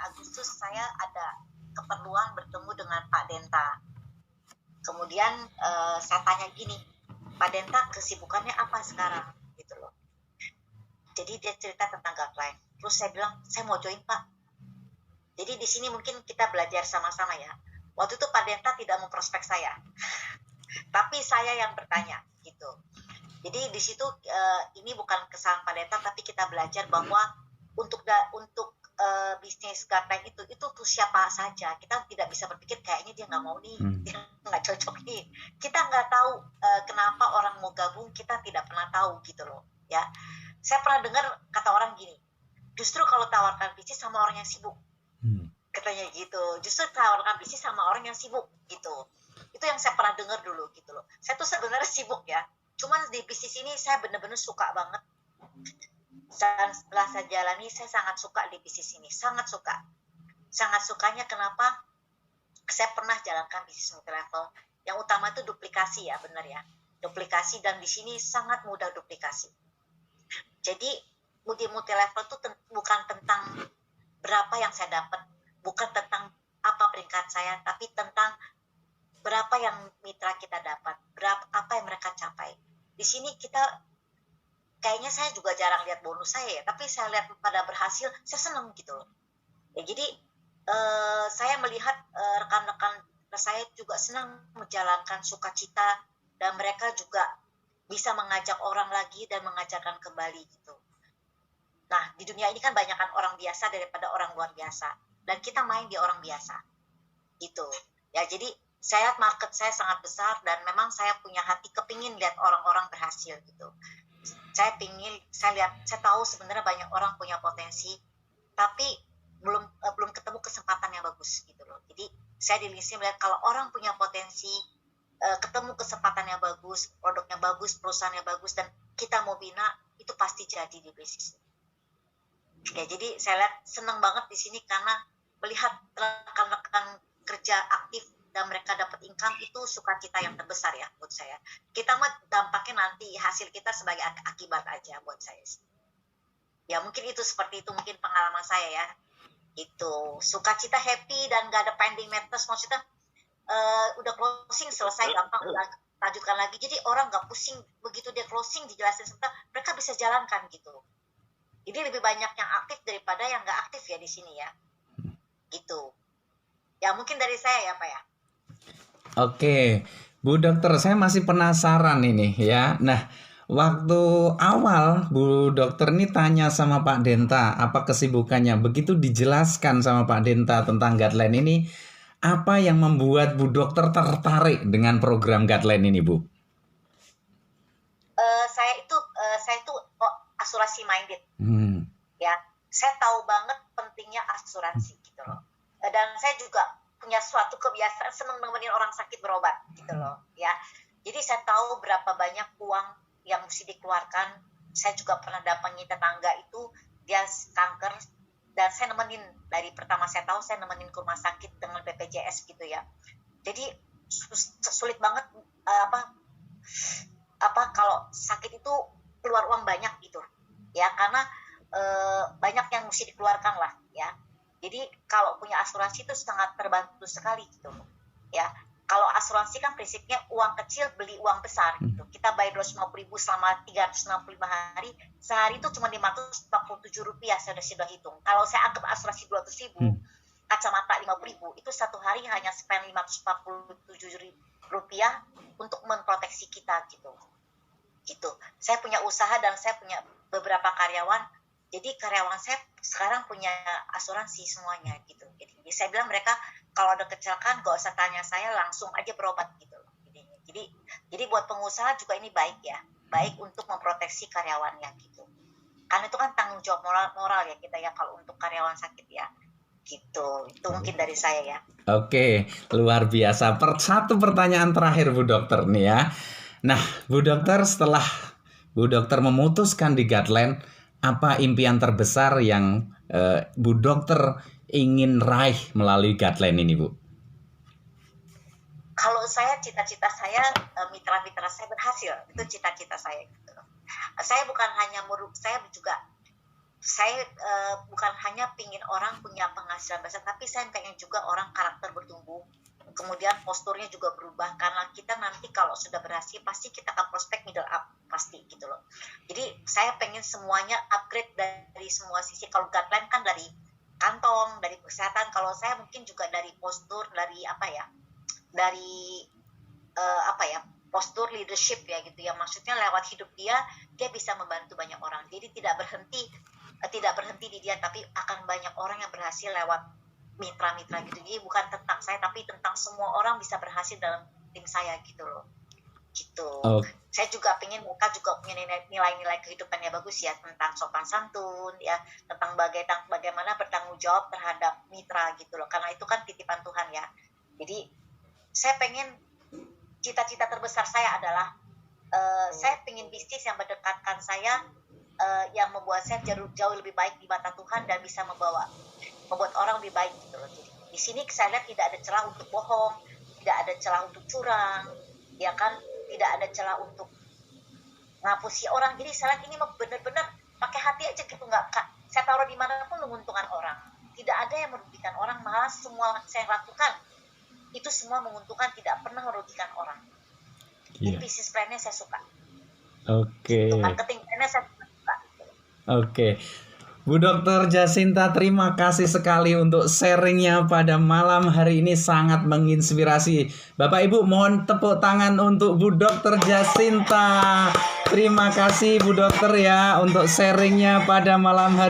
Agustus saya ada keperluan bertemu dengan Pak Denta. Kemudian saya tanya gini, Pak Denta kesibukannya apa sekarang gitu loh. Jadi dia cerita tentang guideline. Terus saya bilang, saya mau join Pak. Jadi di sini mungkin kita belajar sama-sama ya. Waktu itu Pak Denta tidak memprospek saya, tapi saya yang bertanya gitu. Jadi di situ ini bukan kesalahan Pak Denta, tapi kita belajar bahwa untuk bisnis guideline itu tuh siapa saja. Kita tidak bisa berpikir kayaknya dia nggak mau nih, dia nggak cocok nih. Kita nggak tahu kenapa orang mau gabung, kita tidak pernah tahu gitu loh ya. Saya pernah dengar kata orang gini, justru kalau tawarkan bisnis sama orang yang sibuk, katanya gitu. Justru tawarkan bisnis sama orang yang sibuk gitu. Itu yang saya pernah dengar dulu gitu loh. Saya tuh sebenarnya sibuk ya, cuman di bisnis ini saya benar-benar suka banget. Dan setelah saya jalani, saya sangat suka di bisnis ini, sangat suka. Sangat sukanya kenapa? Saya pernah jalankan bisnis multi level. Yang utama itu duplikasi ya, benar ya. Duplikasi, dan di sini sangat mudah duplikasi. Jadi multi level itu bukan tentang berapa yang saya dapat, bukan tentang apa peringkat saya, tapi tentang berapa yang mitra kita dapat, apa yang mereka capai. Di sini kita kayaknya saya juga jarang lihat bonus saya ya, tapi saya lihat pada berhasil, saya senang gitu loh. Ya, jadi saya melihat rekan-rekan saya juga senang menjalankan sukacita, dan mereka juga bisa mengajak orang lagi dan mengajarkan kembali gitu. Nah, di dunia ini kan banyakkan orang biasa daripada orang luar biasa, dan kita main di orang biasa gitu. Ya, jadi saya lihat market saya sangat besar, dan memang saya punya hati kepingin lihat orang-orang berhasil gitu. Saya tahu sebenarnya banyak orang punya potensi, tapi belum ketemu kesempatan yang bagus gitu loh. Jadi saya di sini melihat kalau orang punya potensi, ketemu kesempatan yang bagus, produknya bagus, perusahaannya bagus, dan kita mau bina, itu pasti jadi di bisnis. Ya, jadi saya lihat senang banget di sini karena melihat rekan-rekan kerja aktif dan mereka dapat income, itu sukacita yang terbesar ya buat saya. Kita mah dampaknya nanti hasil kita sebagai akibat aja buat saya. Ya mungkin itu seperti itu, mungkin pengalaman saya ya. Itu sukacita, happy, dan gak ada pending matters, maksudnya udah closing selesai gampang, udah lanjutkan lagi. Jadi orang gak pusing begitu dia closing dijelasin serta mereka bisa jalankan gitu. Jadi lebih banyak yang aktif daripada yang gak aktif ya di sini ya. Gitu. Ya mungkin dari saya ya Pak ya. Oke, Bu Dokter, saya masih penasaran ini ya. Nah, waktu awal Bu Dokter ini tanya sama Pak Denta apa kesibukannya, begitu dijelaskan sama Pak Denta tentang guideline ini, apa yang membuat Bu Dokter tertarik dengan program guideline ini, Bu? Saya itu asuransi minded. Ya, saya tahu banget pentingnya asuransi gitu loh. Dan saya juga punya suatu kebiasaan senang nemenin orang sakit berobat gitu loh ya. Jadi saya tahu berapa banyak uang yang mesti dikeluarkan. Saya juga pernah dampingi tetangga itu, dia kanker, dan saya nemenin dari pertama saya tahu, saya nemenin ke rumah sakit dengan BPJS gitu ya. Jadi sulit banget kalau sakit itu keluar uang banyak gitu ya, karena banyak yang mesti dikeluarkan lah ya. Jadi kalau punya asuransi itu sangat terbantu sekali gitu ya. Kalau asuransi kan prinsipnya uang kecil beli uang besar gitu. Kita bayar 250.000 selama 365 hari, sehari itu cuma Rp547, saya sudah hitung. Kalau saya anggap asuransi 200.000, kacamata 50.000, itu satu hari hanya spend Rp547 untuk memproteksi kita gitu. Saya punya usaha dan saya punya beberapa karyawan. Jadi karyawan saya sekarang punya asuransi semuanya gitu. Jadi saya bilang mereka kalau ada kecelakaan gak usah tanya saya, langsung aja berobat gitu. Jadi buat pengusaha juga ini baik ya, baik untuk memproteksi karyawannya gitu. Karena itu kan tanggung jawab moral ya kita ya kalau untuk karyawan sakit ya. Gitu. Itu mungkin dari saya ya. Oke, luar biasa. Satu pertanyaan terakhir Bu Dokter nih ya. Nah, Bu Dokter, setelah Bu Dokter memutuskan di guideline, apa impian terbesar yang Bu Dokter ingin raih melalui guideline ini, Bu? Kalau saya, cita-cita saya mitra-mitra saya berhasil, itu cita-cita saya gitu. Saya bukan hanya saya juga saya bukan hanya pingin orang punya penghasilan besar, tapi saya pengen juga orang karakter bertumbuh, kemudian posturnya juga berubah, karena kita nanti kalau sudah berhasil pasti kita akan prospek middle up pasti gitu loh. Jadi saya pengen semuanya upgrade dari semua sisi. Kalau guideline kan dari kantong, dari kesehatan, kalau saya mungkin juga dari postur, dari dari postur leadership ya gitu ya, maksudnya lewat hidup dia bisa membantu banyak orang. Jadi tidak berhenti di dia, tapi akan banyak orang yang berhasil lewat mitra-mitra gitu. Jadi bukan tentang saya, tapi tentang semua orang bisa berhasil dalam tim saya gitu loh. Gitu. Oh. Saya juga pengen mereka juga punya nilai-nilai kehidupan yang bagus ya, tentang sopan santun ya, tentang bagaimana bertanggung jawab terhadap mitra gitu loh. Karena itu kan titipan Tuhan ya. Jadi saya pengen, cita-cita terbesar saya adalah saya pengen bisnis yang mendekatkan saya, yang membuat saya jauh lebih baik di mata Tuhan dan bisa membuat orang lebih baik gitu loh. Jadi di sini saya lihat tidak ada celah untuk bohong, tidak ada celah untuk curang, ya kan, tidak ada celah untuk ngapusi orang. Jadi saya lihat ini benar-benar pakai hati aja gitu, nggak, saya taruh di mana pun menguntungkan orang, tidak ada yang merugikan orang, malah semua saya lakukan itu semua menguntungkan, tidak pernah merugikan orang. Jadi bisnis plan-nya saya suka. Oke. Marketing plan-nya saya suka. Oke. Bu Dr. Jacinta, terima kasih sekali untuk sharingnya pada malam hari ini, sangat menginspirasi. Bapak Ibu, mohon tepuk tangan untuk Bu Dr. Jacinta. Terima kasih Bu Dokter ya untuk sharingnya pada malam hari